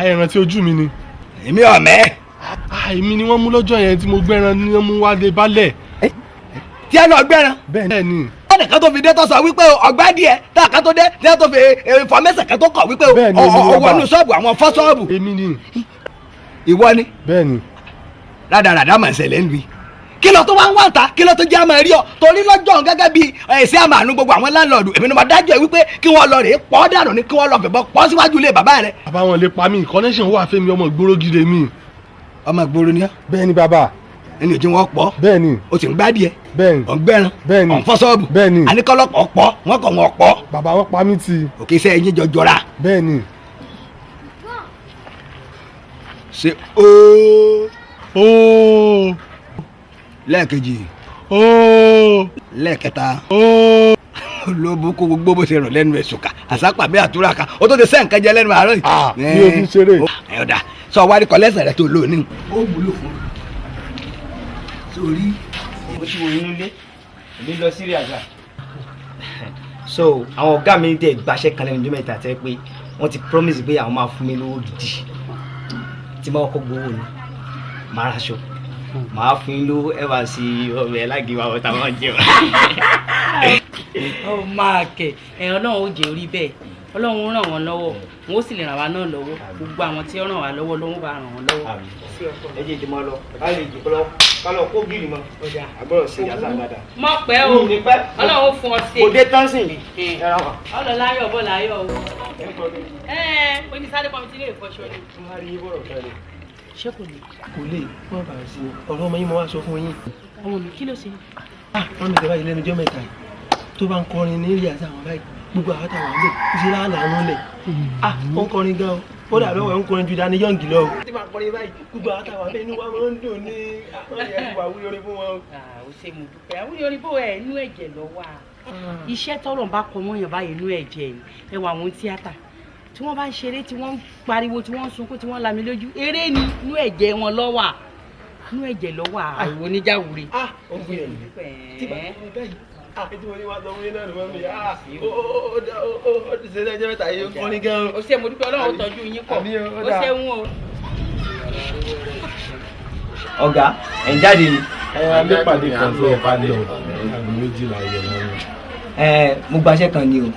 ẹran tí ojú mi ni. èmi ọ̀mẹ́. èmi ni wọ́n mú lọ́jọ́ yẹn tí mo gbẹ́ran ni wọ́n mú wá dé balẹ̀. tí ẹ lọ gbẹ́ran. bẹ́ẹ̀ ni. ọ̀nà kan tó fi dé tó sọ wípé ọgbà díẹ̀ tá a kan tó dé tí wọ́n tó fi fọmẹ́sẹ̀ kan tó kọ̀ wípé ọwọ́ inú ṣọ́ọ̀bù àwọn fọ́ ṣọ́ọ̀bù. èmi ni. ìwọ ni. bẹ́ẹ̀ ni. rádaràdà mà ń ṣẹlẹ̀ ń lu kí ló tó wá ń wá ta kí ló tó jẹ́ àmọ́ rí ọ torí lọ́jọ́ gẹ́gẹ́ bí ẹ̀sìn àmàánú gbogbo àwọn láńlọ́ọ̀dù èmi ni mo dájọ́ ẹ wípé kí wọ́n lọ rèé pọ́ dànù ní kí wọ́n lọ fìbọn pọ́ síwájú ilé bàbá rẹ. bàbá wọn lè pa mí connection wà fẹ́mi ọmọ ìgboro gidi mi. ọmọ ìgboro ni ọ. bẹ́ẹ̀ ni bàbá. ẹni ò tí wọ́n pọ̀. bẹ́ẹ̀ ni. o sì ń gbádìẹ. bẹ́ẹ̀ ni. ọ̀ngbẹ́ran. bẹ́ẹ̀ ni. ọ̀nfọ́sọ́ọ̀bù. bẹ́ẹ̀ ni. àníkọ́lọ́pọ̀ pọ̀ wọ́n kọ̀ wọ́n pọ̀. bàbá wọn pa mí ti. òkè iṣẹ́ ẹyin jọjọra. bẹ́ẹ̀ ni. ṣe ooo lẹ́ẹ̀kejì lẹ́ẹ̀kẹta olóòbù kó gbogbo bó ṣe rọ̀ lẹ́nu ẹ̀ ṣùkà àsápà bí àtúrà kan ó tó ti sẹ́ nǹkan jẹ lẹ́nu àárọ̀ yìí. mi ò fi ṣeré. ẹ̀yọ̀dà sọ wá rí kọ́lẹ́sẹ̀ rẹ tó lò ní. ó wúlò fún mi. sórí. mo ti wo inú ilé èmi lọ sí ìrìnàjò so àwọn ọ̀gá mi dẹ̀ gbaṣẹ́ kan lẹ́nu ọjọ́ mẹ́ta tẹ́ pé wọ́n ti promise pé àwọn máa fún mi lówó gidi tí máa kọ́ gbowó ni màá raṣọ màá fún yín lówó ẹ wá sí ọbẹ̀ lágbèwà ọ̀tá wọn jẹ wá. ó máa kẹ ẹ̀rọ náà ó jẹ́ orí bẹ́ẹ̀ ọlọ́run ràn wọ́n lọ́wọ́ wọn ó sì lè ràn wá náà lọ́wọ́ gbogbo àwọn tí ó ràn wá lọ́wọ́ ló ń bá ràn wọ́n lọ́wọ́. ẹ jẹ́ ìjọba lọ káyọ̀ ìjọba lọ kálọ̀ kó gírì mọ́ ọjà àgbọ̀rọ̀ sí yàtọ̀ àgbàdà. mọ̀ pẹ́ o ọlọ́run ó fún ọ sí. òde tánsìn mi. ọlọ láyọ̀ bọ́ láyọ̀ o. onísáré pọ̀ mi ti lè fọṣọ ni. ṣé kò lè. kò lè wọ́n bá sí ọ̀rọ̀ ọmọ yín mo wá sọ fún yín. ọmọ mi kí ló ṣe. wọ́n mi tẹ́ báyìí lẹ́nu ọjọ́ mẹ́ta tó bá ń kọrin ní ìrìn àti àwọn báyìí gbogbo àwọn àtàwọn àlè ṣe láàánú lẹ̀ ó ń kọrin gan o ó dàbí ọ̀wẹ́ ń kọrin ju dání yọ̀ǹgì lọ o. tí máa kọrin báyìí gbogbo àwọn àtàwọn àlè inú wa máa ń dùn ní àwọn ìyẹn wà wúyọrí fún wọn. ó ṣe mo dúpẹ́ àwúyọrí bó ẹ̀ inú ẹ̀jẹ̀ lọ wà iṣẹ́ tọ́lọ̀ bá kọ mọ́yàn báyìí inú ẹ̀jẹ̀ ni ẹ wà àwọn tíátà tí wọ́n bá ń ṣeré tí wọ́n ń pariwo tí wọ́n ń sunkún tí wọ́n ń lami lójú eré ni inú ẹ̀jẹ̀ wọn ló wà inú ẹ̀jẹ̀ ló wà àwọn oníjàwúre. ó fi ẹ̀yìn tí bàbá mi báyìí ètò wọn ni wàá sọ fún yín náà ló máa ń bì ó ti ṣe ẹjọ́ mẹ́ta yìí ó kọrin gan. ó ṣe mo dúpẹ́ ọlọ́run tọ́jú yín pọ̀ ó ṣe ń wò. ọ̀gá ẹ̀ ń jáde ni. alẹ́pàdé kan tó ẹ̀ bá lẹ̀ ọ̀gbìn méjìlá yẹn lọ́wọ́. mo gbaṣẹ́ kan ni o.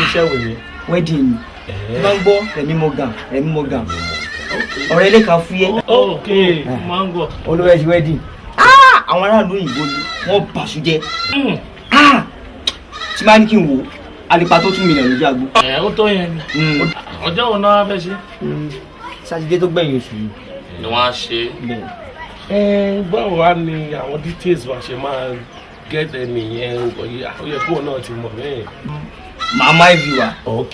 iṣẹ́ wo ni. wedding ni tí wọ́n ń gbọ́ Rẹ̀mí Morgan ọ̀rẹ́ ilé kan fúyẹ́. ok mango. olówó ẹ̀sìn wedding àwọn aráàlú òyìnbó ni wọ́n bàṣú jẹ́ tí máa ní kí n wò alipa tó 2 million lójú àgbo. ó tó yẹn ni ọjọ́ wo náà fẹ́ ṣe. sátidé tó gbẹ̀yìn oṣù yìí ni wọ́n á ṣe. báwo wá ni àwọn details wa ṣe máa get ẹnìyẹn ó yẹ kó náà ti mọ̀ bẹ́ẹ̀. màmá ibi wa. ok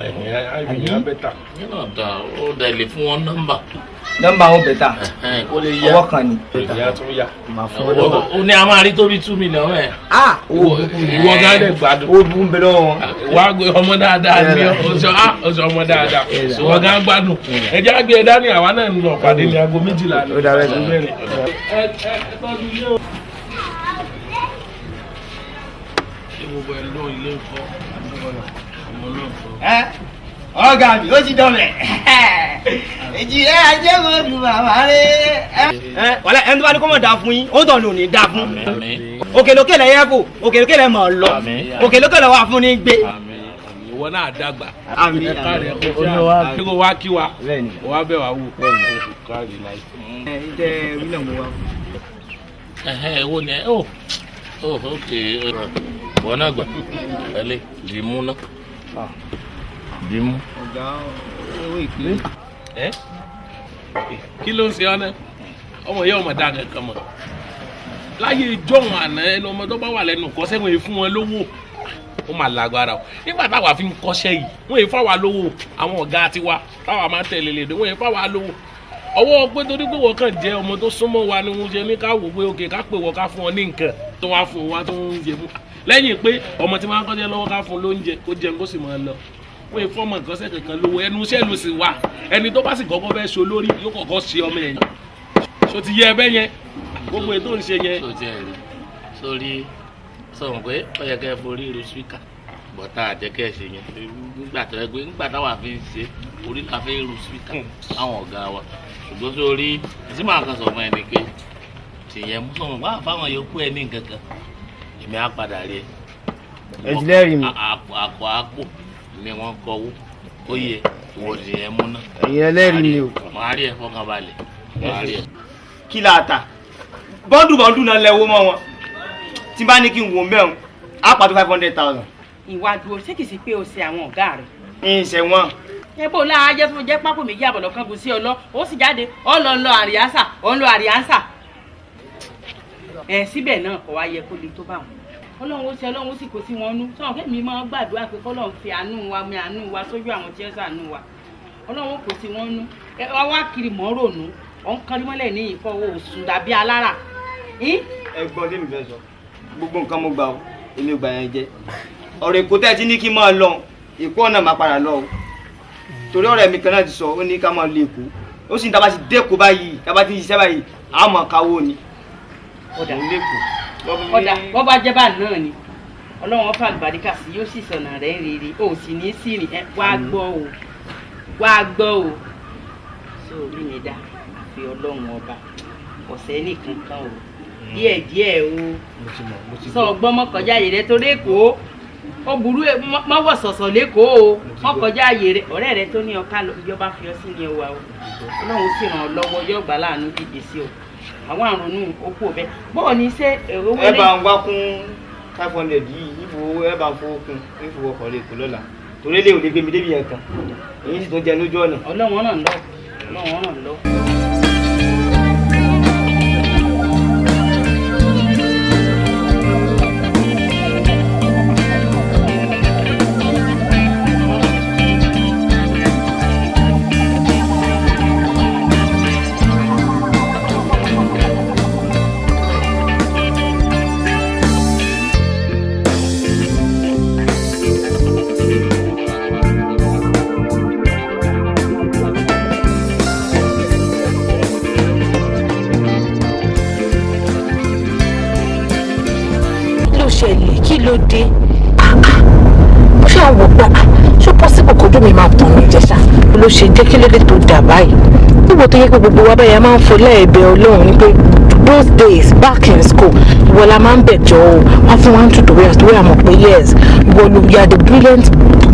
ibi yẹn bẹ́tà. yín náà dá ó dẹ̀ lè fún wọn nọ́mbà. nọ́mbà wọn bẹ́tà kó lè yá ọwọ́ kan ni. ìyá tún yá. ó ní a máa rí tóbi 2 million ẹ̀. ìwọ gánlẹ̀ gbádùn. ó bú ń bẹ lọ́wọ́ wọn. wà á gbé ọmọ dáadáa ní ọ̀sọ̀ ọmọ dáadáa ìwọ gán gbádùn. ẹjẹ́ á gbé ẹ dání àwa náà ń lọ pàdé ní aago 12 ni. ó dàbẹ̀ tó bẹ̀rẹ̀. ẹ tọ́jú ilé o. ṣé gbogbo ẹ lọ ilé ìfọ́ ọmọ náà fọ́. ọ̀gá mi ó ti dọ̀bẹ̀ èjì ẹ ajé mo dùn bàbá rẹ. wàlẹ́ ẹni tó bá ní kó mọ̀ dá fún yín ó tọ̀ ní ò ní dá fún. òkèlókè lẹ yẹ kó òkèlókè lẹ mọ̀ lọ òkèlókè lẹ wà fún ní gbé. ìwọ náà dàgbà. àmì káàrí ẹ kó wá kí wa wá bẹ̀ wá wò. káàrí láì. ìtẹ wílẹ̀ mo wá. wo ni ẹ ok wọn náà gbà pẹ̀lẹ́ dìímú náà dìímú. ọ̀gá owó ìpínlẹ̀. kí ló ń ṣe ọ́nà ọmọ yẹ ọmọ dáa kankan mọ̀ láyé ìjọ́hun àná ẹni ọmọ tó bá wà lẹ́nu kọ́sẹ́ wọn yìí fún wọn lówó ó máa lágbára o nígbà táwa fi ń kọ́ṣẹ́ yìí wọ́n yìí fáwa lówó àwọn ọ̀gá tiwa táwa máa tẹ̀lé lédè wọ́n yìí fáwa lówó ọwọ́ pé torí pé wọ́n kàn jẹ́ ọmọ tó súnmọ́ wa ni wọ́n ṣe ní ká wò pé òkè ká pè wọ́n ká fún ọ ní nǹkan tó wá fún wa tó ń jẹ fún lẹ́yìn pé ọmọ tí wọ́n á kọ́ṣẹ́ lọ́wọ́ ká fún lóúnjẹ kó jẹun kó sì máa lọ wọ́n yìí fọ́mọ nǹkan sẹ́kẹ̀ kan lówó ẹnu iṣẹ́ ló sì wà ẹni tó bá sì kọ́kọ́ fẹ́ ṣe olórí yóò kọ́kọ́ ṣe ọmọ ẹ̀yìn so ti yẹ ẹ bẹ́ yẹn gbogbo ètò ń ṣe yẹn. tó jẹ́ rí sórí sọ̀rọ̀ pé ó yẹ kẹ́ ẹ forí ru spíkà bọ́tà àjẹkẹ́ ṣe yẹn nígbà tó ẹgbẹ́ nígbà táwa fi ń ṣe orí la fi ń ru spíkà àwọn ọ̀gá wa ṣùgbọ́n sórí tí màá kan sọ fún ẹni pé tìyẹn mú sọmọ wá fáwọn yòókù ẹ ní kankan èmi á padà rí ẹ. ẹ ti lẹ́rìí mi. àpò ni wọ́n kọ́wó ó yẹ ìwọ tìyẹn mú ná. ẹ̀yin ẹlẹ́rìí mi o. màá rí ẹ fọkàn balẹ̀ màá rí ẹ. kí la ta bọ́ndù náà lẹ́wọ́ mọ́ wọn tí bá ní kí n wò mẹ́rin á pàtó 500,000. ìwádìí o ṣé kìí sí pé o ṣe àwọn ọ̀gá rẹ̀. ìṣẹ̀ wọn. ẹ bó lára jẹ́ fún jẹ́ pákó méjì àbọ̀lọ̀ kan kò sí ọ lọ ó sì jáde ọ lọ ń lọ àríyánsà ọ ń lọ àríyánsà. ẹ síbẹ̀ náà kò wá yẹ kó le tó bá wọn. ọlọ́run ó ṣe ọlọ́run ó sì kó sí wọn nú sọ̀rọ̀ kẹ́mi máa gbàdúrà pé kọ́lọ́run fi àánú wa mi àánú wa sójú àwọn tí ó ṣàánú wa ọlọ́run ó kó sí wọn nú ẹ wá kiri mọ́ rònú ọ̀ ń kárí mọ́lẹ̀ ní ìfọwọ́ òsùn dàbí alára. ẹ̀gbọ́n tí mi fẹ́ sọ gbogbo nǹkan mo gbà ó èmi gbà yẹn jẹ ọ̀rọ̀ èkó tẹ́ ti ní kí n máa lọ èkó ọ̀nà máa padà lọ o torí ọ̀rẹ́ mi kan náà ti sọ ó ní ká máa lọ èkó ó sì ní tá bá ti dẹ́kọ̀ báyìí tá bá ti ṣiṣẹ́ báyìí á máa káwó ni. ọ̀dà wọ́n bá jẹ́ báà náà ni ọlọ́run fà àlùbáríkà sí yóò sì sọ̀nà rẹ̀ rere o sì ní sí rìn ẹ wá gbọ́ o so orí mi dá àfi ọlọ́run ọba ọ̀sẹ̀ nìkan kan o díẹ̀ o sọ ọgbọ́n mọ́kànjá ààyè rẹ torí èkó ó burú mọ́wọ́ sọ̀sọ̀ lẹ́kọ̀ọ́ o mọ́kànjá ààyè rẹ ọ̀rẹ́ rẹ tó ní ọ̀ká ìjọba fi ọ sí ní ẹwà o ọlọ́run sì ràn ọ́ lọ́wọ́ yóò gbà láàánú dìde sí o àwọn àrùn nù ó kú ọbẹ̀ bọ́ọ̀ ní ṣé owó lẹ́yìn. ẹ bá ń wá kún 500 yìí ìfò ẹ bá ń fowó kún ìfowó ọkọ̀ lè kó lọ́la torí lè ò lè gbé mi débi yẹn kan èyí sì tún jẹ lójú ọ̀nà. ọlọ́run ràn lọ. ṣẹlẹ̀ kí ló dé mo ṣáà wò pé ṣó possible kojú mi máa tàn mí jẹ́sà ló ṣe jẹ́ kí lóde tó dà báyìí níbo tó yẹ pé gbogbo wa báyà máa ń fọlẹ́ ẹ̀bẹ̀ ọlọ́run ní pé those days back in school ìwọ la máa ń bẹ̀jọ́ o wọ́n fún wa ń tutorials tó wẹ̀ àmọ̀ pé yes ìwọ ló yà the brilliant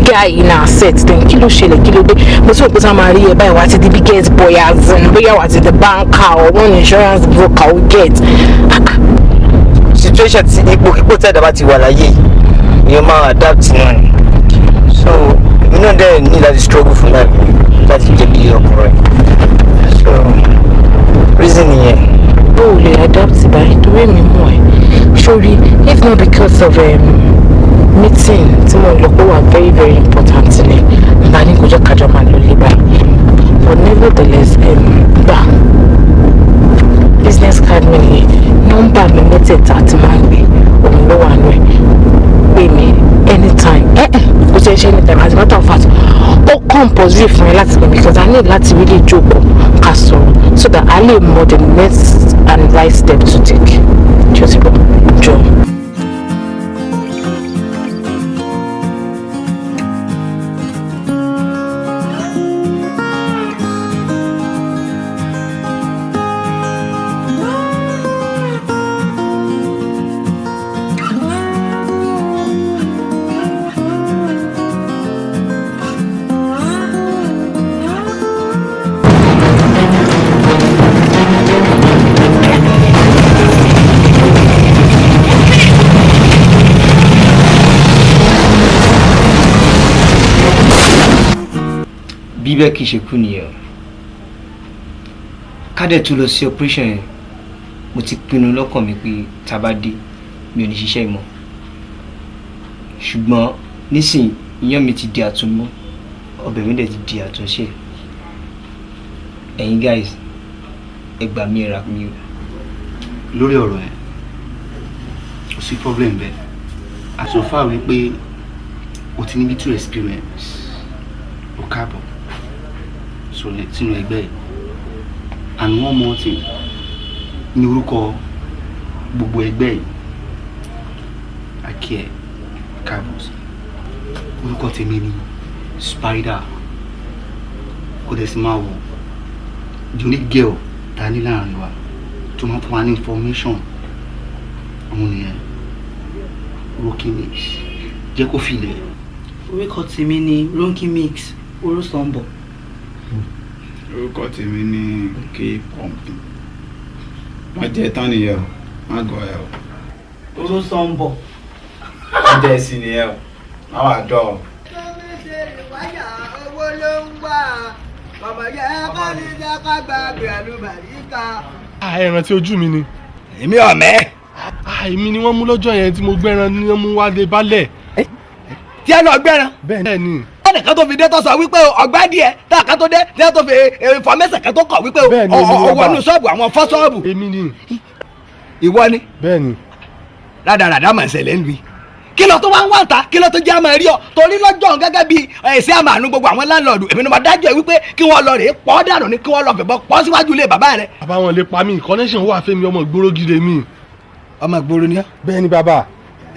guy in our set then kí ló ṣẹlẹ̀ kí ló dé mo sì rò pé sáà máa rí ẹ báyìí wá ti di biggest boy as in bóyá wá ti di banker or one insurance broker we get. Situation ti ipò tẹ́ẹ̀dá bá ti wà láyé ni o máa adapt náà ni so èmi náà dẹ̀ ní láti struggle for life láti jẹ́ bí ọkùnrin so reason nìyẹn. o ò lè adapt báyìí torí èmi mọ̀ ẹ́ sórí if not because of meeting tí mo lọ pé wà very very important ni nígbà ní kò jẹ́ kájọ máa lọ lé báyìí but nevertheless gbà business card mi nìyẹn nọ́mbà mi mẹ́tẹ̀ẹ̀ta tí máa ń gbé òun ló wà nù ẹ̀ pè mí anytime kò ṣe é ṣe anytime as a matter of fact ó compulsory fún mi láti pè mí because I need láti really jókòó ká sọ̀rọ̀ so that I lè mọ the next and right step to take just go jọ. bíbẹ́ kì í ṣe kú nìyẹn kádẹ̀ tún lọ sí operation yẹn mo ti pinnu lọ́kàn mi pé tá a bá dé mi ò ní ṣiṣẹ́ ìmọ̀ ṣùgbọ́n nísìnyí iyán mi ti di àtúnmọ́ ọbẹ̀ mi dẹ̀ ti di àtúnṣe ẹ̀yin guys ẹ gbà mí ra mi o. lórí ọ̀rọ̀ ẹ̀ kò sí problem bẹ́ẹ̀ àsọfà wípé o ti ní little experience o káàbọ̀ sínú ẹgbẹ́ yìí and one more thing ní orúkọ gbogbo ẹgbẹ́ yìí akẹ́ káàbọ̀ sí orúkọ tèmi ni Spider. Kò dẹ̀ sí máa wò the only girl ta ní láàrin wa tó máa fún wa ní information òun nìyẹn Rocky Mix jẹ́ kó filẹ̀. Orúkọ tèmi ni Ronky Mix Orosombo. Orúkọ tèmi ni K-Pump. Má jẹ́ tán nìyẹn o, má gọ̀ ẹ́ o. Orosombo. Má jẹ́ sí nìyẹn o, má wà dọ̀ o. Ẹran tí ojú mi ni. èmi ọ̀mẹ́. Èmi ni wọ́n mú lọ́jọ́ yẹn tí mo gbẹ́ran ni wọ́n mú wá dé balẹ̀. tí ẹ lọ gbẹ́ran. Bẹ́ẹ̀ ni. ẹnìkan tó fi dé tó sọ wípé ọgbà díẹ̀ tá a kan tó dé tí ẹ tó fi ìfọ̀mẹ́sẹ̀ kan tó kọ̀ wípé ọwọ́ inú ṣọ́ọ̀bù àwọn fọ́ ṣọ́ọ̀bù. Èmi ni. ìwọ ni. Bẹ́ẹ̀ ni. rádaràdà mà ń ṣẹlẹ̀ ń lu kí ló tó wá ń wá ta kí ló tó jẹ́ àmọ́ rí ọ torí lọ́jọ́ gẹ́gẹ́ bí ẹ̀sẹ̀ àmàánú gbogbo àwọn láńlọ́ọ̀dù èmi ni mo dájọ́ wípé kí wọ́n lọ rèé pọ́ dànù ni kí wọ́n lọ fìbọn pọ́ síwájú ilé bàbá rẹ. Bàbá wọn lè pa mí connection wà fẹ́mi ọmọ ìgboro gidi mi. ọmọ ìgboro ni ẹ. Bẹ́ẹ̀ ni bàbá.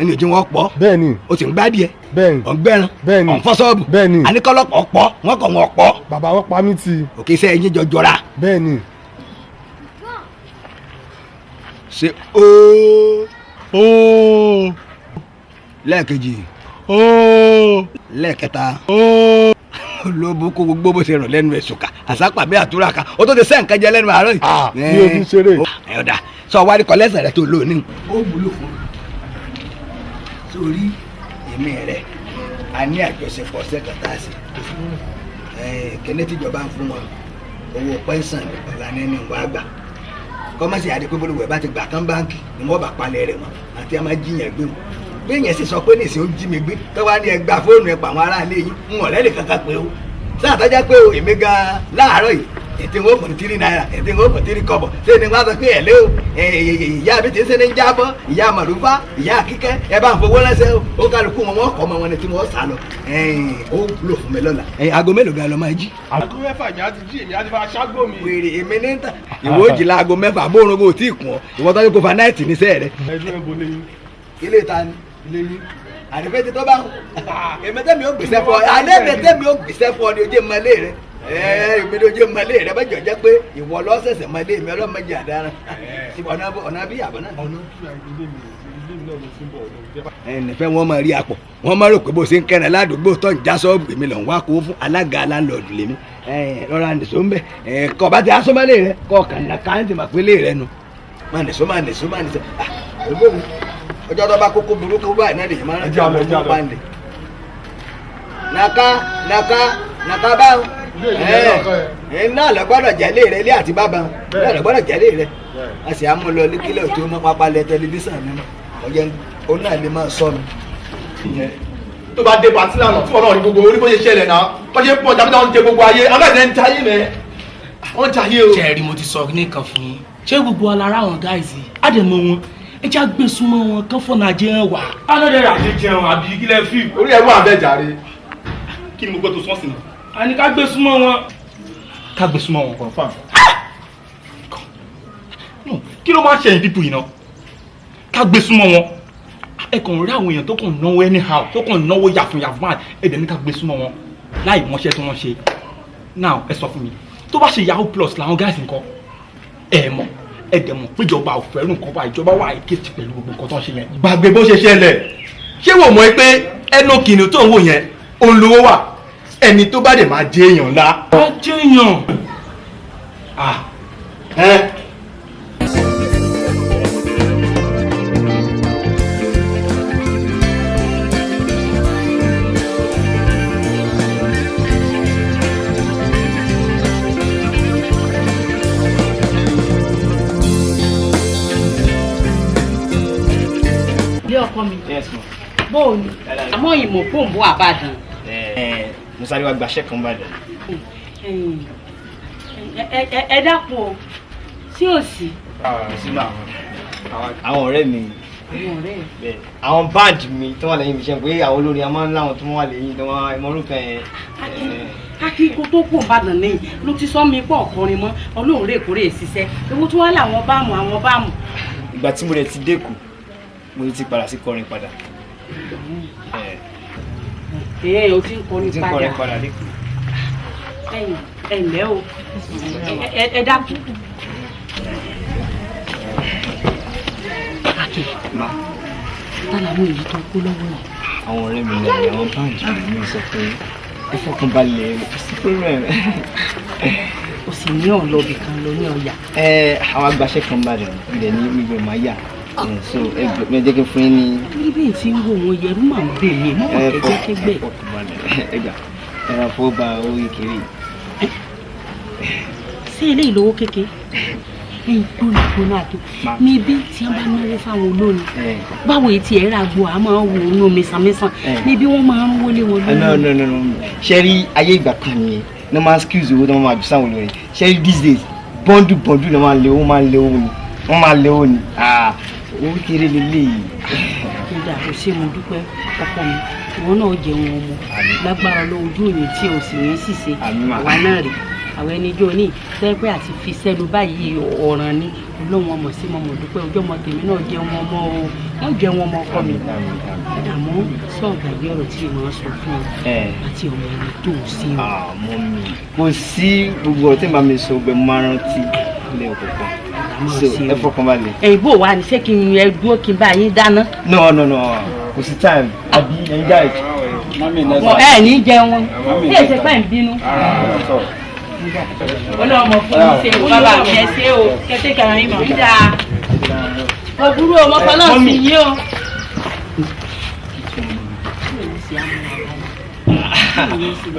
ẹni ojú wọn pọ̀. Bẹ́ẹ̀ ni. o sì ń gbá díẹ̀. Bẹ́ẹ̀ ni. ọ̀ngbẹ́ran. Bẹ́ẹ̀ ni. ọ̀nfọ́sọ́ọ̀bù. Bẹ́ẹ̀ ni. àníkọ́lọ́pọ̀ pọ̀ wọ́n kọ̀ wọ́n pọ̀. Bàbá wọn pa mí ti. òkè iṣẹ́ ẹyin jọjọra. Bẹ́ẹ̀ ni. ṣe ooo. Ooo. lẹ́ẹ̀kejì. Ooo. lẹ́ẹ̀kẹta. Ooo. olóbó kó gbogbo bó ṣe rùn lẹ́nu ẹ̀ sùkà àsápà bí àtúrà kan ó tó ti sẹ́ nǹkan jẹ lẹ́nu àárọ̀ yìí. bí o fi ṣeré. ẹ ọ̀dà sọ wá rí kọ́lẹ́sẹ̀ rẹ tó lò ní. ó wúlò fún mi. sórí èmi rẹ a ní àjọṣepọ̀ sẹ́kẹ̀tà sí kíní tíjọba ń fún wọn owó pẹ́ńsàn ọ̀làní ní ìwà àgbà kọ́mọ́sì àdìpébólúwẹ̀ bá ti gbà kán báńkì ni wọ́n bá palẹ̀ rẹ̀ mọ́ àti a máa jiyàn gbé wọn bí èèyàn sì sọ pé nìsín ó jí mi gbé tó wá ní ẹgbàá fóònù ẹ pa àwọn aráàlú yìí ń wọ̀n lẹ́nì kankan pé o sáà tọ́jà pé o èmi gan-an láàárọ̀ yìí ètò ìwọ̀n fún 3 náírà ètò ìwọ̀n fún 3 kọ́bọ̀ ṣé ni wọ́n á sọ pé ẹ̀ lé o ìyá mi ti ń ṣe ní jábọ́ ìyá màlúfà ìyá kíkẹ́ ẹ bá ń fowó ránṣẹ́ o ó kálukú wọn wọ́n kọ́ ọmọ wọn ni tí wọ́n sá lọ ó lò fún mi lọ́la. aago mélòó gan lọ máa jí. aago 6 ni a ti jí èmi á ti fa ṣágbó mi. wèrè èmi ní ta ìwọ òjì la aago 6 bóorun bó tí ì kún ọ ìwọ tọ́jú kó fa náìtì níṣẹ́ rẹ. ẹdún ẹ bo lẹ́yìn. ilé ta ni ilé yín. àdìfẹ́ ti tó bá èmi tẹ́mi ó gbèsè fún ọ àdìfẹ́ tẹ́mi ó gbèsè fún ọ ni ojú ìmọ̀lẹ́ rẹ èmi ni ojú ìmọ̀lẹ́ rẹ bẹ́ẹ̀ jọ pé ìwọ lọ́sẹ̀sẹ̀ mọ̀lẹ́ mi ọlọ́mọdé àdára ọ̀nà bí àbọ̀ náà. ẹnìfẹ́ wọn máa rí apọ̀ wọn máa rò pé bó ṣe ń kẹrin ládùúgbò tó ń já sọ́ọ̀bù èmi lọ́n wá kó fún alága láńlọ́ọ̀dù lèmi rọra nìṣó ń bẹ̀ kọ́ bá ti asọ́mọ́lé rẹ kọ́ kànáà káńtì máa pélé rẹ nu máa nìṣó ọjọ́ tó bá kókó burúkú báyìí náà lè máa ń rántí àwọn ọmọ pàǹdé. nàka báwọn náà lọ gbọ́dọ̀ jẹ́lé rẹ ilé àti bàbá náà lọ gbọ́dọ̀ jẹ́lé rẹ a sì á mú lọ kílẹ̀ tó mọ́ pápá lẹ tẹlifíṣàn mi ọjọ́ òun náà lè máa sọ mi. tó bá dé pàtí lánàá tí wọn náà rí gbogbo orí bó ṣe ṣẹlẹ̀ náà wọ́n ṣe pọ̀ jàmídà wọn jẹ gbogbo ayé aláìsẹ̀ ń jayé mẹ́ wọ́n jayé o. ṣẹ́ẹ̀rí mo ti sọ nìkan fún yín ṣé gbogbo alára àwọn gáàsì àdèmọ̀ wọn ẹ já gbé súnmọ́ wọn kán fọ́nà jẹun wà. alọ́dẹ àti jẹun àbí kílẹ̀ fi orí ẹ̀ wà bẹ́ẹ̀ jàre kí ni mo gbọ́ tó sọ́ọ̀sì náà. a ní ká gbé súnmọ́ wọn. ká gbé súnmọ́ wọn confam. kí ló máa ń ṣẹyìn pípù yìí náà ká gbé súnmọ́ wọn ẹ kàn rí àwọn èèyàn tó kàn náwó anyhow tó kàn náwó yàfùnyàfùn máa ẹ dẹ̀ ní ká gbé súnmọ́ wọn láì mọṣẹ́ tí wọ́n ṣe now ẹ sọ fún mi tó bá ṣe yahoo plus làwọn gáàsì nǹkan ẹ mọ̀ ẹ̀dẹ̀ mọ̀ péjọba òfẹ́rù nǹkan bá ìjọba wà èkejì pẹ̀lú gbogbo nǹkan tó ń ṣe yẹn. gbàgbé bó ṣe ṣẹlẹ̀ ṣé wò mọ̀ pé ẹnu kìnìún tó ń wò yẹn òun lówó wà ẹni tó bá dẹ̀ máa jẹ́ èèyàn ńlá. máa jẹ́ èèyàn. ọkọ mi bóò ni àmọ́ ìmọ̀ fóònù àbàdàn. mo sáré wá gbaṣẹ́ kan bàdàn. ẹ dákun o sí ò sí. àwọn ọ̀rẹ́ mi àwọn band mi tó wà lẹ́yìn mi ṣe pé àwọn olórin a máa ń láwọn tó wà lẹ́yìn tó wọ́n ẹmọ́rúkọ yẹn. akíkó tó kù bàdàn ní ló ti sọ mi pọ̀ ọkùnrin mọ́ ọlọ́run rè kórè ṣiṣẹ́ ewu tí wọ́n làwọn báàmù. ìgbà tí mo rẹ̀ ti dẹ́kun mo ti padà sí kọrin padà. o ti ń kọrin padà ẹ ǹlẹ́ o ẹ dákun. tálà mú èyí tó kó lọ́wọ́ rẹ̀. àwọn ọ̀rẹ́ mi ní àwọn báńkì mi sọ pé ẹ fọkànbalẹ̀ sí problem. o sì ní ọ̀lọ́bì kan lọ ní ọ̀yà. àwọn agbaṣẹ́ kan bá rẹ̀ ilẹ̀ ní gbígbé máa yà so ẹ jẹ́ kí n fún yín ní. níbi tí ń wo òun yẹrù máa ń bè mí mọ́ kẹ́kẹ́gbẹ́. ẹgbà ẹ̀rọ fowó ba owó kékeré. ṣé eléyìí lówó kékeré? gbóná àtò níbi tí wọ́n bá náwó fáwọn olórin báwo etí ẹ̀ rà gbọ́ àmọ́ wò ó nù mẹ́sàn-mẹ́sàn níbi wọ́n máa ń wọlé wọn lórí. no ṣe rí ayé ìgbà kan nìyẹn normal skills owó tí wọ́n máa jù sáwọn olórin ṣe rí these days bọ́ndù ló máa ń lé owó ni wọ́n máa lé owó ni owó kéré lélẹ́yìí. nígbà tó ṣe mo dúpẹ́ ọkọ mi ìwọ náà jẹun ọmọ lágbára lọ́wọ́ ojú òní tí o sì ní ṣìṣe àwa náà rè àwọn ẹni jọ ní tẹ́pẹ́ àti fi sẹ́nu báyìí ọ̀ràn ni olóhùn ọmọ sí mọ́mọ́ dúpẹ́ ojú ọmọ tèmi náà jẹun ọmọ o wọ́n jẹun ọmọ ọkọ mi àmọ́ sọ̀gà bí ọ̀rọ̀ tí mo sọ fún ọ àti ọmọ ẹni tó o sí o. àmọ́ mi kò sí gbogbo ọ̀rọ̀ tí màá mi sọ ọgbẹ́ máa rántí ilé ọ̀kọ̀ọ̀kan so ẹ fọkàn balẹ̀. ìbò wa ni ṣé kí n ẹ dúró kí n bá yín dáná. no kò sí time àbí ẹ̀yin guys. ẹ ní jẹun bí èsì pẹ́ ń bínú. ọlọ́mọ fún mi ṣe bàbá mi ẹ ṣe o kẹ́tẹ́ kẹrin yín mọ̀ ń dà òbúrú ọmọ kan náà sì yí o.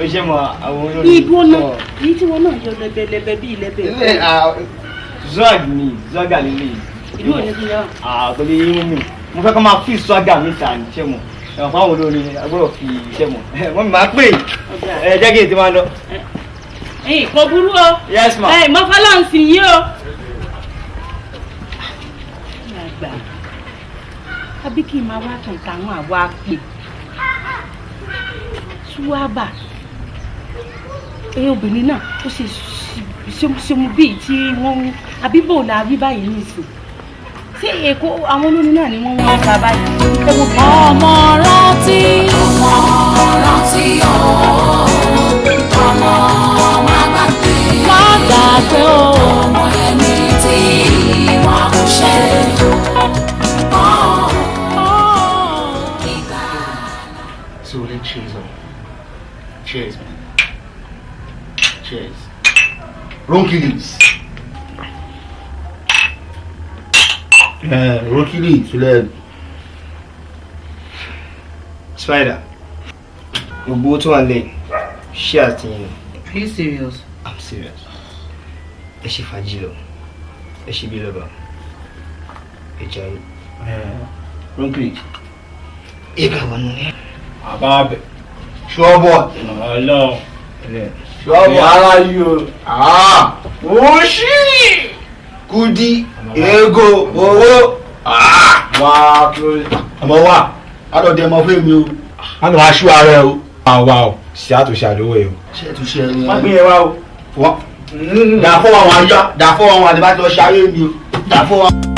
o ṣe mọ àwọn olórí. igbó náà èyí tí wọn náà yọ lẹbẹlẹbẹ bíi lẹbẹ. zwaga lílé. ìlú òní ti yọ. kò lè yín mi mo fẹ́ kọ́ máa fi zwaga mi ta ní ṣẹ́ mọ̀ ẹ̀wọ̀n fáwọn olórí agbọ́dọ̀ fi ṣẹ́ mọ̀ wọ́n mi máa pè é jẹ́ kí n ti máa lọ. kò burú o. yes ma. mọ́fálọ́ǹsì yìí o. àbí kí n máa wá kàn táwọn àwa pè ṣúwábà obìnrin náà ó ṣe mú bíi tí wọ́n àbíbò là rí báyìí nìsín ṣé èkó àwọn olórin náà ni wọ́n wọ́n ta báyìí. ọmọ rántí ọmọ má gbàgbé o ọmọ ẹni tí wọ́n kò ṣe. So then cheers on. Cheers, man. Cheers. Ronkilis. Ronkilis, let. Spider. Gbogbo tó wà lẹ́yìn ṣé àtìyìn. Are you serious? I'm serious. Ẹ ṣe fàájì lọ. Ẹ ṣe bí lọ́ba. Ẹ jẹ́ Ronkilis. Ẹ bá wọn nù. Ababe. Sure boy. Hello. Sure boy. How are you? Oshi. Kudi. Ego. Owó. Wá kúrò. Àmọ́ wá. Àlọ́ dẹ̀ mọ́ fún mi o. Àlọ́ aṣọ ààrẹ o. Àwa o. Ṣé àtúnṣe àdówó yìí o? Ṣé àtúnṣe ẹni? Má gbé yẹn wá o. Wọ́n. Dàfọ́ àwọn ayá. Dàfọ́ àwọn àdìbàtì ọ̀ṣà ayé mi o. Dàfọ́ àwọn.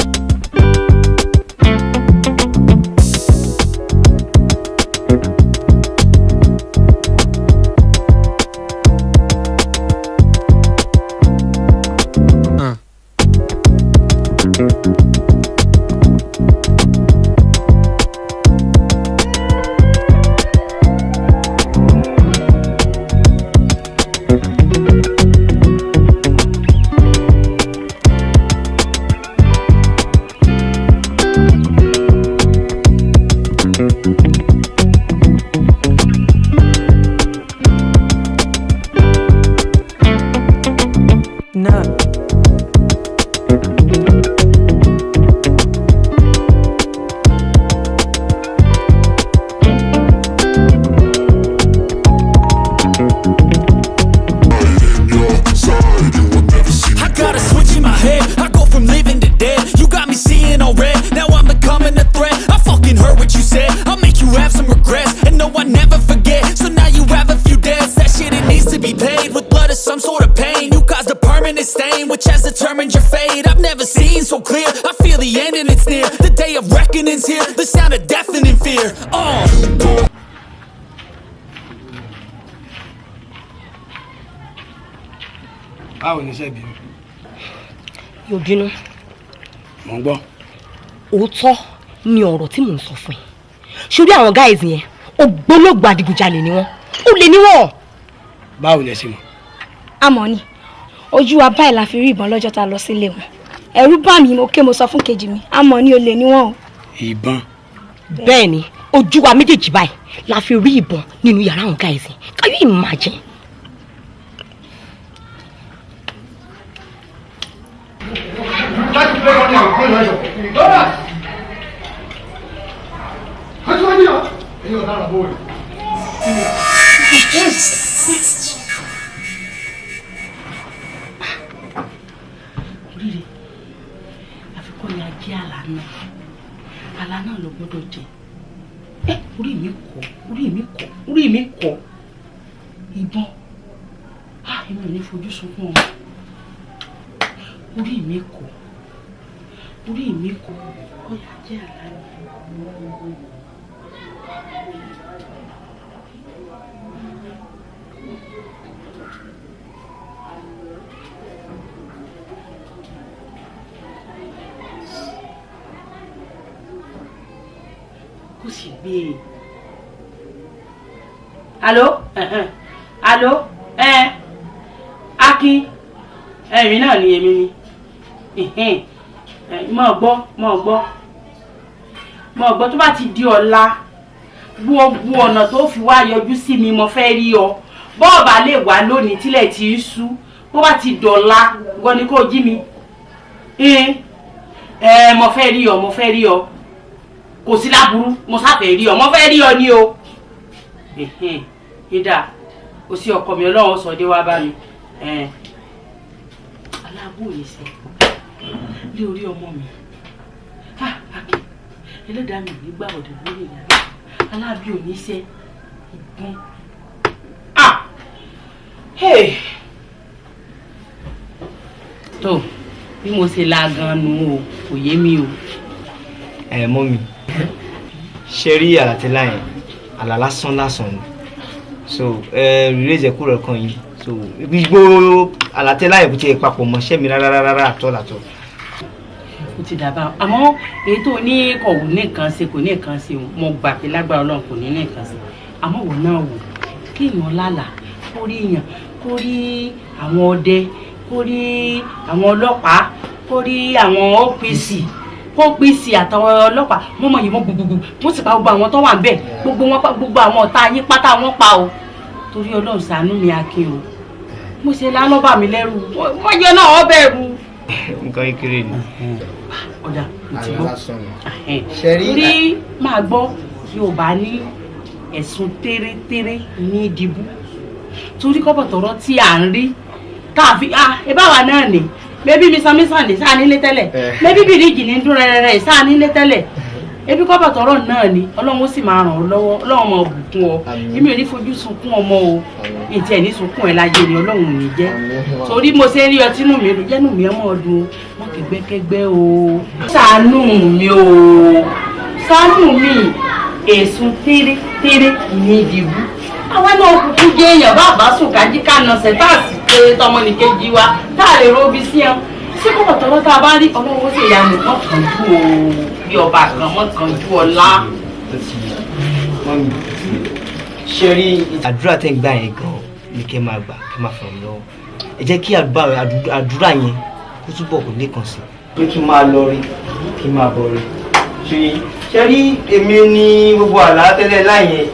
báwo ni iṣẹ́ bí mi. yóò bínú. mò ń gbọ́. òótọ́ ni ọ̀rọ̀ tí mò ń sọ fún ẹ sórí àwọn guys yẹn ògbólógbò adigunjalè ni wọ́n ó lè ní wọ́n. báwo lẹ ṣe mọ̀. àmọ́ ni ojú wa báyìí la fi rí ìbọn lọ́jọ́ tá a lọ sílé wọn ẹ̀rù bá mi mo ké mo sọ fún kejì mi àmọ́ ni olè ni wọ́n o. ìbọn. bẹ́ẹ̀ ni ojú wa méjèèjì báyìí la fi rí ìbọn nínú yàrá àwọn guys yẹn can you imagine. oríire àfikún ni a jẹ́ àlá náà ló gbọ́dọ̀ jẹ orí mi kọ́ ìbọn èmi ò ní fojú sunkún ọmọ orí mi kọ́ ọ̀yà jẹ́ àlá ni. kò sì gbé e. alo Akin ẹ̀rín náà ni èmi ni mọ̀ gbọ́ tó bá ti di ọ̀la gbogbo ọ̀nà tó fi wá yọjú sí mi mo fẹ́ rí ọ bọ́ọ̀bà lè wá lónìí tílẹ̀ tí í sú bó bá ti dọ̀la gbọ́ ni kò jí mi mo fẹ́ rí ọ kò sí láburú mo sáfẹ́ rí ọ mo fẹ́ rí ọ ní o ìdá kò sí ọkọ mi ọlọ́run sọ dé wá bá mi aláàbò yìí sẹ lé orí ọmọ mi Akin ẹlẹ́dàá mi nígbà ọ̀dọ̀ lórí ìyá aláàbí ò ní sẹ ìgbọ́n tó bí mo ṣe la gan nu o kò yé mi o. mọ́ mi ṣe rí àlàtẹ́lá yẹn àlà lásán ni so release ẹ̀kú rẹ̀ kan yìí so gbogbo àlàtẹ́lá yẹn kò tiẹ̀ papọ̀ mọ́ ṣẹ́mi rárá àtọ́. ó ti dàbà àmọ́ èyí tó ní kò ní nǹkan ṣe kò ní nǹkan ṣe mo gbà pé lágbára Ọlọ́run kò ní nǹkan ṣe àmọ́ wò náà wò kí èèyàn lálà kó rí èèyàn kó rí àwọn ọdẹ kó rí àwọn ọlọ́pàá kó rí àwọn OPC àtàwọn ọlọ́pàá wọ́n mọ̀ yìí mọ́ gbogbogbò wọ́n sì pa gbogbo àwọn tó wà ń bẹ̀ gbogbo àwọn ọ̀tá yín pátá wọ́n pa o torí Ọlọ́run ṣàánú mi Akin o mo ṣe lánàá bà mí lẹ́rù wọ́n yẹ náà ọ bẹ̀rù. nǹkan kékeré ni. ọ̀dà ìtìbọ̀ torí máa gbọ́ Yorùbá ní ẹ̀sùn tẹ́rẹ́tẹ́rẹ́ ní ìdìbò torí kọ́bọ̀tọ̀rọ̀ tí à ń rí káàfi ìbáwa náà ni bébí mísàmísà ní sáà nílé tẹ́lẹ̀ bébí bìrìjì ní dún rẹ̀rẹ̀ sáà nílé tẹ́lẹ̀ ebi kọ́bọ̀tọ̀rọ̀ náà ni Ọlọ́run ó sì máa ràn ọ́ lọ́wọ́ Ọlọ́run máa bùkún ọ èmi ò ní fojú sunkún ọmọ o ètí ẹ̀ ní sunkún ẹ̀ láyé ni Ọlọ́run ò ní jẹ́ torí mo ṣe ń rí ọtí nù mí lù jẹ́nu mi ọmọ ọdún wọn kẹgbẹ́kẹgbẹ́ o ṣàánú mi o ṣàánú mi èsùn tẹ́rẹ́tẹ́rẹ́ ní ìdìbò àwọn náà kúkú jẹ́ èèyàn bá sùn kájí kánà sẹ́táàsì pé tọmọnìkejì wa táàrí róbi sí ẹ ṣé kọ́bọ̀tọ̀rọ̀ tá a bá rí Ọlọ́run ó sì yà mí wọ́n kàn jù o bí ọba kan wọ́n kàn jù ọlá. ṣe rí àdúrà tẹ́ ń gbà yẹn gan ni kẹ́ máa gbà kẹ́ máa fọ̀rọ̀ lọ́wọ́ ẹ jẹ́ kí àdúrà yẹn kó túbọ̀ kó lẹ́kàn sí pé kí n máa lọ rí kí n máa bọ̀ rí ṣe rí èmi ní gbogbo àlá tẹ́lẹ̀ láyẹn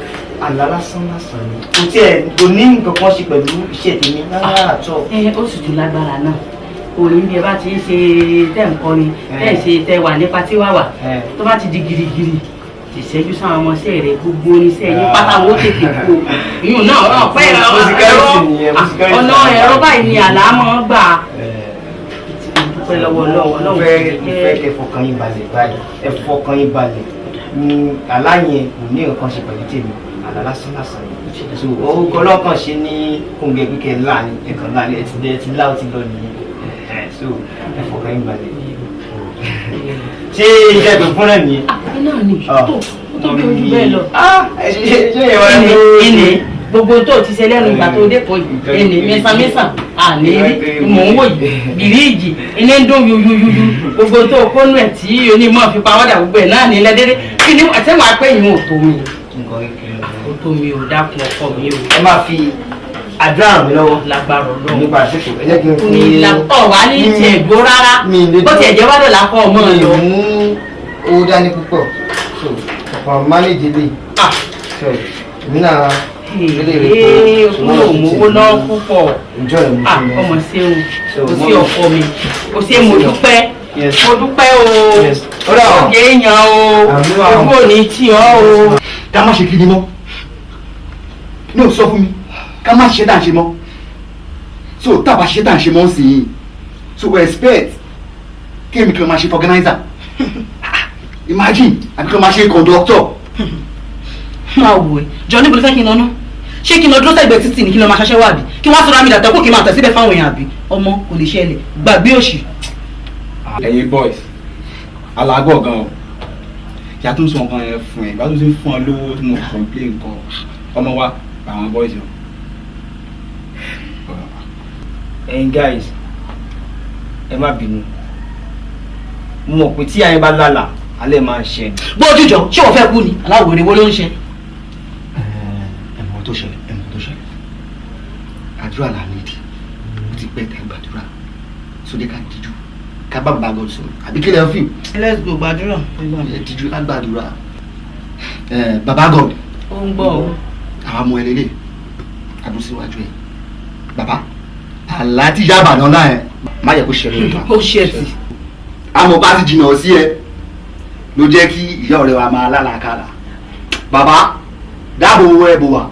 àlá lásán ni kò tiẹ̀ kò ní nǹkan kan ṣe pẹ̀lú iṣẹ́ tèmi rárá àtọ̀. ó sì tún lágbára náà òní bí ẹ bá ti ń ṣe tẹ́ nǹkan ni tẹ́ ṣe tẹ́ wà nípa tí wà tó bá ti di girigiri ìṣẹ́jú sáwọn ọmọọṣẹ́ rẹ̀ gbogbo oníṣẹ́ yín pátá wọn ó tètè kó ìyún náà ọ̀rọ̀ pẹ́ ọ̀nà ẹ̀rọ báyìí ni àlá máa ń gbà. dúpẹ́ lọ́wọ́ Ọlọ́run fẹ́ kẹ́ fọkàn yín balẹ̀ báyìí ẹ fọkàn yín balẹ̀ àlá yẹn kò ní nǹkan ṣe pẹ̀lú tèmi àlá lásán ni so orúkọ ọlọ́kàn ṣe ní kóńgẹ́ kíkẹ́ ńlá ni ẹ̀kan ńlá ni ẹ ti lá ó ti lọ nìyẹn so ẹ fọkàn yín balẹ̀ ṣé iṣẹ́ tó fún náà nìyẹn. náà ni tó bí ojú bẹ́ẹ̀ lọ. ṣé ìwà ni ìní gbogbo tó ti ṣe lẹ́nu ìgbà tó dé kọ́ yìí ẹnì mẹ́sàn-mẹ́sàn àní mò ń wò yìí bìríìjì iná ń dún yuyuyuyu gbogbo tó kónú ẹ̀ tí onímọ̀ fi pa wọ́dà gbogbo ẹ̀ náà ní lẹ́dẹ́dẹ́ kí ni àtẹ̀wọ̀n apẹ́yìn ò tó mi ò tó mi ò dákun ọkọ mi ò. ẹ máa fi àdúrà ràn mí lọ́wọ́ lágbára Ọlọ́run nípa àṣekò ẹ jẹ́ kí n fún ní ìlàpọ̀ wá ní ìtì ẹ̀gbọ́ rárá bó tiẹ̀ jẹ́ wádọ̀ lápọ̀ ọmọ rẹ̀ lọ. mú owó dání púpọ̀ so ọ̀pọ̀ mánéjì lè so èmi náà kúrò mówó náà púpọ̀ ọmọ ṣeun kò sí ọkọ mi kò sí mo dúpẹ́ mo dúpẹ́ o ọjọ́ èèyàn o owó ò ní tí ọ́ o. ká má ṣe kí ni mọ́ ní ò sọ fún mi ká má ṣe dáǹṣe mọ́ so tá a bá ṣe dáǹṣe mọ́ sí i so we expect kí èmi kí ló máa ṣe organizer imagine àbí kí ló máa ṣe conductor. máa wò ẹ jọ níbo ló fẹ́ kí n lọ náà ṣé kí n lọ dúró sẹ́gbẹ̀ẹ́ títì ní kí n lọ máa ṣaṣẹ́ wà bí kí wọ́n sọ̀rọ̀ àmì ìdàtọ̀ kó kí n máa tẹ̀ síbẹ̀ fáwọn èèyàn àbí ọmọ kò lè ṣẹlẹ̀ gbàgbé òṣì. ẹ̀yin boys alágọ̀ gan o ìyá tó ń sọ nǹkan yẹn fún ẹ ìgbà tó ti ń fún ọ lówó tí mo complain nǹkan ọmọ wa àwọn boys o. ẹ̀yin guys ẹ má bínú mo mọ̀ pé tí ayé bá lálà alẹ́ máa ń ṣe. gbójú jọ ṣé wọ́n fẹ́ kú ni aláwọ̀ èrè wo ló ń ṣe. ẹ̀mọ́ tó ṣẹlẹ̀ àdúrà là nídìí ó ti pẹ́ tẹ́ gbàdúrà sóde ká díjú ká bá bàbá God sọ̀rọ̀ àbí kí lè fi. let's go gbàdúrà. ẹ díjú ká gbàdúrà bàbá God. ó ń gbọ́ o. àwọn ọmọ ẹlẹ́lẹ́ àdúró síwájú ẹ̀ bàbá àlá tí ìyá àbàdàn náà ẹ̀ má yẹ kó ṣẹlẹ̀ nípa. ó ṣe sí. àmọ́ bá ti jìnnà sí ẹ ló jẹ́ kí ìyá ọ̀rẹ́ wa máa lálàkàlà bàbá dáàbò owó ẹ̀ bò wá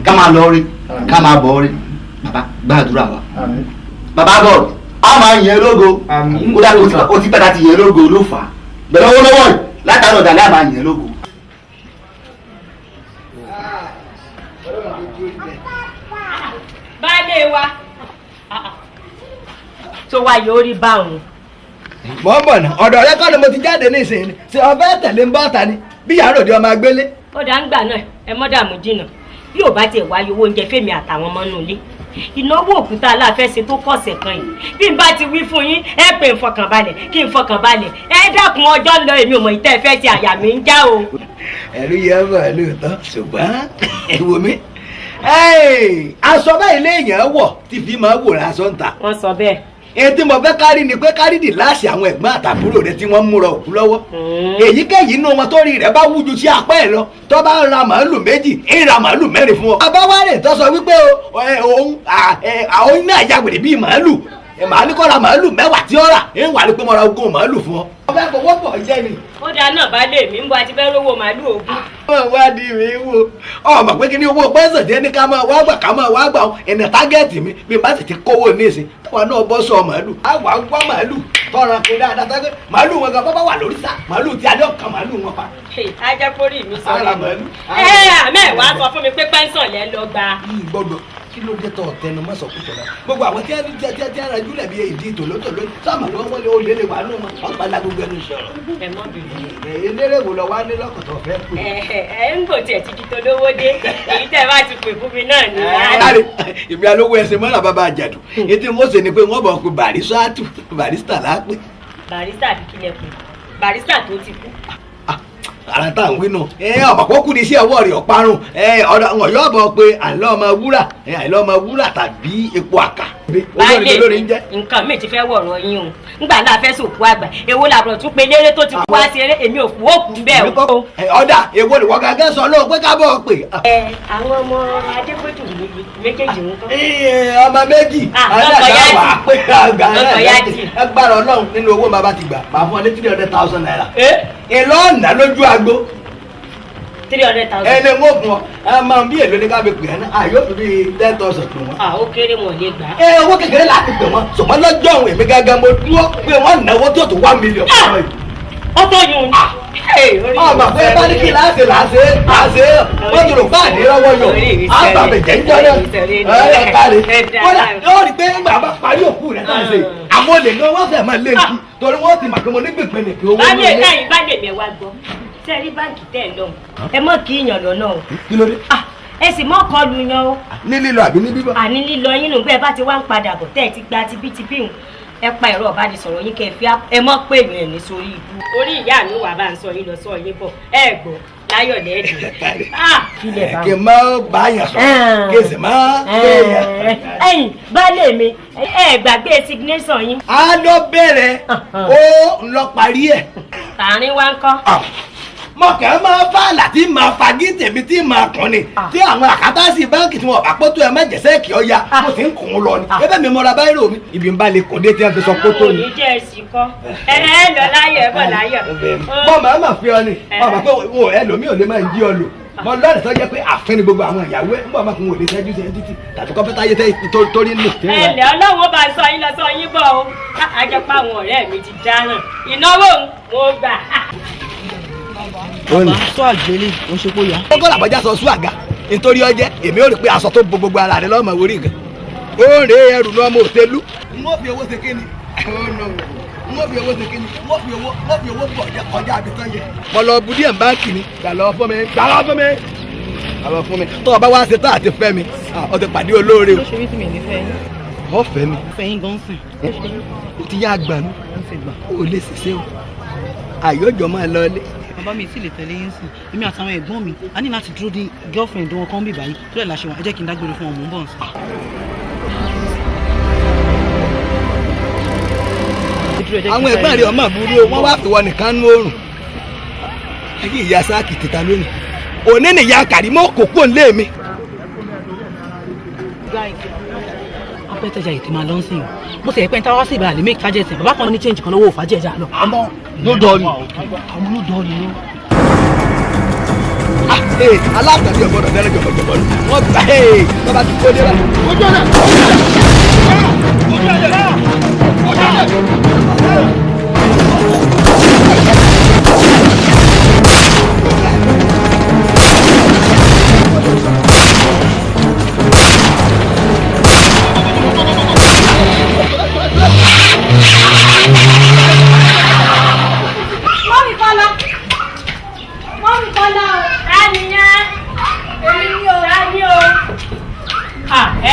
ká máa lọ rí ká máa bọ̀ rí bàbá gbàdúrà wa bàbá God a máa yẹn lógo ó dàbí ó ti pẹ́ láti yẹn lógo ló fà á bẹ̀rẹ̀ owó lọ́wọ́ yìí látàrí ọ̀dàlẹ́ àmà yẹn lógo. baálé wa tó wá yóò rí báwọn. mọ̀ ń bọ̀ náà ọ̀dọ̀ rẹ kọ́ ni mo ti jáde nísìnyí ṣe ọbẹ̀ tẹ̀lé ń bọ́ ta ni bí yàrá òde ọmọ agbélé. ó dá ń gbà náà ẹ mọ́ dààmú jìnnà bí ò bá tiẹ̀ wáyé owó oúnjẹ fèmí àtàwọn ọmọ nù ilé ìnáwó òkúta aláfẹsẹ tó kọsẹ̀ kan yìí bí n bá ti wí fún yín ẹ pè ń fọkànbalẹ̀ kí n fọkànbalẹ̀ ẹ dákun ọjọ́ ń lọ èmi ò mọ̀ ìtẹ́ fẹ́ ti àyà mi ń já o. ẹ̀rú yẹn bọ̀ lóòótọ́ ṣùgbọ́n èwo mi aṣọ báyìí léèyàn wọ̀ tí fi máa wòrán aṣọ ń ta. wọ́n sọ bẹ́ẹ̀. ètí mo fẹ́ kárí ni pé kárí dì láàṣì àwọn ẹ̀gbọ́n àtàbúrò rẹ tí wọ́n múra òkú lọ́wọ́ èyíkéyìí inú wọn tó rí rẹ bá wújú sí apá ẹ̀ lọ tó bá ń ra màálù méjì ń ra màálù mẹ́rin fún ọ. abáwárẹ̀ tó sọ wípé òun náà jáwèrè bíi màálù màá ní kó ra màálù mẹ́wàá tí ó rà ń wà ní pé mo ra ogún màálù fún ọ. ọbẹ̀ kò wọ́pọ̀ jẹ́ ni. ó dáa náà bá lè mí ń bọ àti fẹ́ rówó màálù ògún. wọ́n wá di mi wo ọmọ pé kí ni owó pẹ́sẹ̀ tí ẹni ká máa wá gbà ká máa wá gbà ẹni tágẹ́ẹ̀tì mi bí n bá sì ti kówó nísìn táwa náà bọ́ sọ màálù àwa ń gbọ́ màálù tọ́ra kó dáadáa tá màálù wọn gan bábá wà lórí sá màálù tí adé ọ̀kan màálù wọn pa. ajẹ́kórì mi sọ màálù. àmẹ́ wàá sọ fún mi pé pẹ́ńsàn lẹ́ lọ gba. gbọ́dọ̀ kí ló dé tọ̀ tẹnu mọ́ sọ̀kútọ̀ náà gbogbo àwọn tí a ra júlẹ̀ bí ìdí tòlótòló sáàmù ló wọ́n lé olè lè wà nù wọn ọ̀pá la gbogbo ẹnu sọ̀rọ̀. ẹ mọ bìbí. eléré wo lọ wá ní lọ́kọ̀tọ̀ fẹ́ pè. ẹ ń gbò tiẹ̀ ti di tolówó dé èyí tẹ́ bá ti pè fún mi náà ni. láre ìbí alówó ẹsẹ̀ mọ́ra bàbá àjàdù ètí wọ́n ṣe ni pé wọ́n bọ̀ pé barista lápè. barista àbí kílẹ̀ pé barista tó ti kú. ara tá à ń wí nù ọmọ kókù ní sí ọwọ́ rẹ̀ ọ̀parun ọ̀yọ́ ọ̀bọ̀ pé àìlọ́ ọmọ wúrà tàbí epo àkà. báyìí nǹkan mi ti fẹ́ wọ̀rọ̀ yín o ńgbà náà fẹ́ sòkú àgbà èwo làbọ̀ tún pe léré tó ti kú wá sí eré èmi ò kú òkú bẹ́ẹ̀ o. ọ̀dà èwo ni wọ́n gàgẹ́ sọ lóò pé ká bọ̀ pé. àwọn ọmọ Adegbodu méjèèjì ń kọ́. ọmọ méjì agbára Ọlọ́run nínú owó bàbá ti gbà máa fún ọ ní 300,000 naira. èlò ọ̀nà lójú agbo. 300,000. ẹni mọ̀ fún ọ ẹ máa bí èlò ní ká fi pè é náà yóò fi bí 10,000 pè wọ́n. ó kéré wọn lè gbà. owó kékeré láti pè wọ́n ṣùgbọ́n lọ́jọ́ òun èmi gángan mo dúró pé wọ́n náwó tó tó 1 million. ó tó yun. ọmọ pé bá ní kí láṣẹ wọ́n tó lò bá àdé lọ́wọ́ yọ àgbàbẹ̀jẹ̀ ń jọ́nà yóò rí pé nígbà bá parí òkú rẹ̀ náà ṣe àwọn olè náà wọ́n fẹ́ máa lé kí torí wọ́n ti màkà mọ́ nígbègbè nìkan owó ní ilé. bá lè mẹ́wàá gbọ́ sẹ́rí báǹkì tẹ̀ lọ ẹ mọ̀ kí yàn lọ́nà o. kí ló dé. ẹ sì mọ́ kọlu yan o. ní lílọ àbí ní bíbọ̀. àní lílọ yín nù bẹ́ẹ̀ bá ti wá ń padà bọ̀ tẹ́ ẹ ti gba tibítibí hùn ẹ pa ẹ̀rọ ọ̀bánisọ̀rọ̀ yín kẹ́ ẹ mọ́ pé èèyàn ní sórí ibú. orí ìyá mi wà bá ń sọ yín lọ sọ yín bọ̀ ẹ gbọ́ láyọ̀ lẹ́ẹ̀dì. kì í mọ báyà sọ kì í sì mọ bẹ́ẹ̀. ẹ̀yin baálé mi ẹ gbàgbé signation yín. a lọ bẹ̀rẹ̀ ó lọ parí ẹ̀. àárín wa ń kọ́. mọ̀kẹ́ máa bá láti máa fagí tèmi tí máa kàn ní tí àwọn àkátàsí báńkì tí wọn bá pọ́tò ẹ má jẹ́sẹ́ kí ọ ya mo ti ń kùn ún lọ ni ebe mi mọ́ra báyìí rò mí ibi ń bá lè kàn dé tí wọ́n fi sọ pọ́tò ni. àwọn oníjẹ́ ẹ̀sìn kọ́ ẹ lọ láyọ̀ ẹ bọ̀ láyọ̀. mọ màá mà fi ọ ni mọ mà pé wo ẹlòmíì ò lè máa ń jí ọ lò mọ lọ́ọ̀dẹ̀ tó jẹ́ pé àfin ni gbogbo àwọn ìyàwó ẹ̀ ń bọ̀ máa fún wọn ò lè ṣẹ́jú sí títì tàbí kọ́ fẹ́ta ayé torí nù. ẹ̀lẹ́ ọlọ́run bá sọ yín lọ sọ yín bọ̀ o àjẹpá àwọn ọ̀rẹ́ mi ti dáràn ìnáwó mo gbà. bàbá sọ àgbélé o ṣe kó yá. kókó làbọjá sọ sún àga nítorí ọjẹ èmi ò rí pé aṣọ tó bo gbogbo ara rẹ lọ́mọ orí nǹkan ó rè é ẹrù lọ́mọ òtẹ́lú. n ó fi owó ṣe kíni n ó fi owó ṣe kíni n ó fi owó bọ̀ jẹ́ kọjá àbítán yẹ. mo lọ bu díẹ̀ báńkì ni gbà lọ fún mi tó o bá wá ṣe tá àti fẹ́ mi ọ ti pàdé olóore o. ó ṣe mí tí mi ní fẹ́ yín. ọ fẹ́ mi. fẹ́ yín gan sìn. o ti yá àgbà mi o lè ṣiṣẹ́ o àyọjọ máa lọ ilé. bàbá mi sì lè tẹ̀lé yín sìn èmi àtàwọn ẹ̀gbọ́n mi a ní láti dúró de girlfriend wọn kan bí báyìí tó lè láṣẹ wọn ẹ jẹ́ kí n dágbére fún ọmọ ń bọ̀ nsìn. àwọn ẹ̀gbọ́n rẹ̀ ọmọ àbúrò wọn wá fi wọn nìkan nú oòrùn ayé ìyá sáàkì títa lónìí òní nìyá kàrímọ́ kókó ńlé mi. apẹ́tẹ̀jà ètò máa lọ sí i mo sì ẹ̀ pẹ́ ń táwọ́ sí ìbàlẹ̀ lè make target bàbá kan ní change kan lọ́wọ́ òfàjẹ́ ẹ̀já lọ. ọmọ ló dọ̀ọ̀lù àwọn ló dọ̀ọ̀lù lọ. aláàtàbí ọgbọ́dọ̀ fẹ́rẹ́ jọ̀bọ̀jọ̀bọ̀ ni wọ́n gbà bàbá ti kó dé rà. ojú ọ̀nà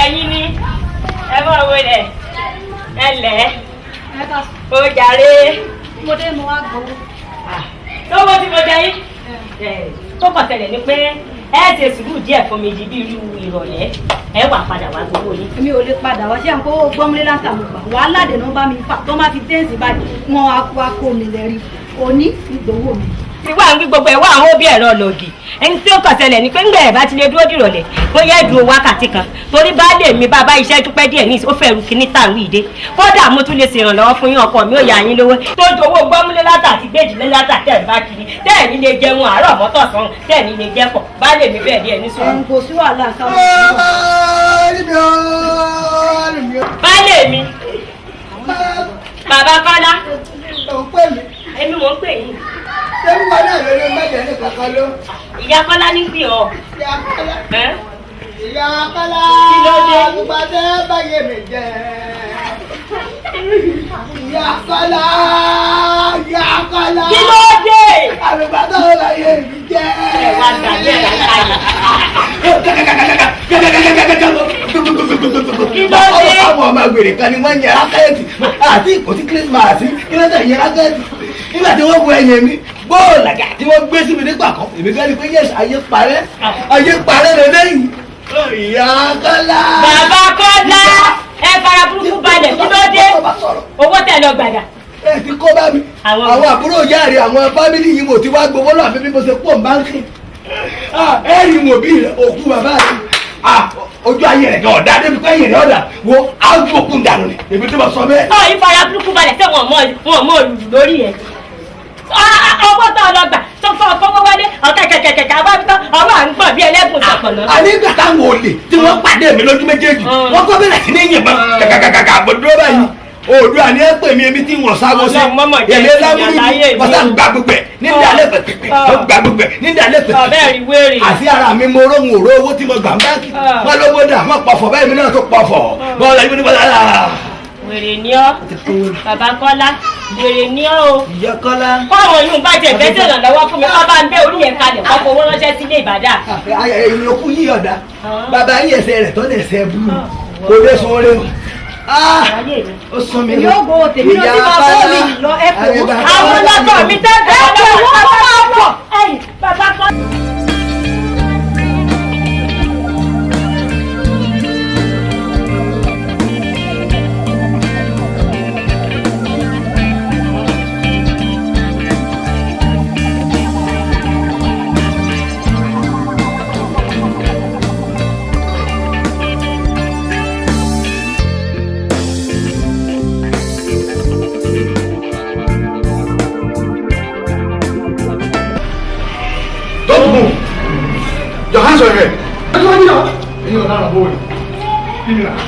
ẹ̀yin ni ẹ bá wọlé ẹ lẹ o jàre. mo dé mo wá gbowó. lọ́wọ́ tí mo jẹ yín tó kọ̀ tẹ̀lé ni pé ẹ ṣe sùúrù díẹ̀ fún mi di bí irú ìrọ̀lẹ́ ẹ wà padà wá gbowó yín. èmi ò lè padà wá sí àǹkó gbọ́múlé látàmú gbà wàhálà dènà bá mi fà tó má fi déèsì báyìí wọn á kó mi lẹ́rìí òní ìgbowó mi. ìwà ń gbé gbogbo ẹ̀wọ́ àwọn òbí ẹ̀rọ lòdì ẹni tí ó kọ̀ ṣẹlẹ̀ ni pé ńgbà ẹ̀ bá ti lè dúró dìrọ̀lẹ́ ó yẹ dúró wákàtí kan torí baálé mi bàbá iṣẹ́ dúpẹ́ díẹ̀ ní ó fẹ́ ru kíní tàwí ìdé kódà mo tún lè ṣèrànlọ́wọ́ fún yín ọkọ mi ò yà yín lówó tó dowó gbọ́múlé látà àti gbèjì lé látà tẹ̀ bá kiri tẹ̀ ní lè jẹun àárọ̀ mọ́tọ̀sán tẹ̀ ní lè jẹ́pọ̀ baálé mi bẹ́ẹ̀ díẹ̀ ní sùúrù. kò sí wàhálà sáwọn baálé mi bàbá Kọ́lá èmi mò ń pè yín. ṣé wíwá náà ló ló mẹ́jọ ní kankan ló. ìyá Kọ́lá ní pè ọ́. ìyá Kọ́lá ìyá Kọ́lá kí ló dé. àgbàdé báyé mi jẹ. ìyá Kọ́lá ìyá Kọ́lá. kí ló dé. àgbàdé báyé mi jẹ. ẹ wá gbàgbé ẹ̀ kí ló dé. àwọn ọmọ àgbèrè kan ni wọ́n ń yẹ rákẹ́ẹ̀tì àti ìkòtí kírísímàsì kí ló dé yẹ rákẹ́ẹ̀tì nígbà tí wọ́n bu ẹ̀yìn mi bóòlù àgà tí wọ́n gbé síbi nígbà kan èmi fẹ́ rí pé yẹ́sì ayé parẹ́ rẹ lẹ́yìn. ìyá Kọ́lá. bàbá Kọ́lá ẹ fara burúkú balẹ̀ kí ló dé owó tẹ̀ lọ gbàdà. ẹ ti kó bá mi àwọn àbúrò yáàrí àwọn fámìlì yìí mo ti wá gbowó lọ àfi bí mo ṣe pọ̀ báńkì. ẹ rí mo bí òkú bàbá mi ojú ayé rẹ̀ gan ọ̀dà débi pé ẹ̀yìn rẹ̀ ọ̀dà wo ágbókun dànù ni èmi tó bá sọ bẹ́ẹ̀. ọ̀ ìfara burúkú balẹ̀ tẹ̀ wọ́n mọ̀ olù lórí ẹ̀. ọwọ́ tó lọ gbà tó fọwọ́ wọlé ọ̀kẹ́kẹ̀kẹ̀kẹ̀ abájútọ́ ọwọ́ à ń gbọ̀n bí ẹlẹ́gùn sọ̀kànnà. àní ìgbà táwọn olè tí wọ́n pàdé mi lójú méjèèjì wọ́n kọ́ bẹ̀rẹ̀ sí ní yìnbọn kàkàkàkà àgbọ̀dúró báyìí òdu àní ẹ pè mí èmi tí wọ́n sáwọ́ sí èmi lámúrú wọ́n sá ń gba gbogbo ẹ̀ níbi alẹ́ pẹ̀pẹ̀ wọ́n gba gbogbo ẹ̀ níbi alẹ́ pẹ̀pẹ̀ àti ara mi mo róhùn òró owó tí mo gbà ń báńkì wọ́n lówó dà wọ́n pọ̀fọ̀ bẹ́ẹ̀ mi náà tó pọ̀fọ̀ bọ́ọ̀lù ẹ̀mí ní bọ́ọ̀lù wèrè ní ọ́ bàbá Kọ́lá wèrè ní ọ́ o. ìyá Kọ́lá. kọ́ọ̀rùn yìí bá jẹ ìgbésẹ̀ ìrànlọ́wọ́ fún mi kọ́ bá ń gbé orí yẹn kalẹ̀ kọ́ fowó ránṣẹ́ sílé Ìbàdàn. ìyókù yí ọ̀dà bàbá yí ẹsẹ̀ rẹ̀ tó lè ṣe bú kò lè sun oore o. ó sún mi lọ ìyá Kọ́lá àwọn ọlọ́kọ̀ mi tẹ́tẹ́ bàbá Kọ́lá. Your hands on your head. You're not a boy.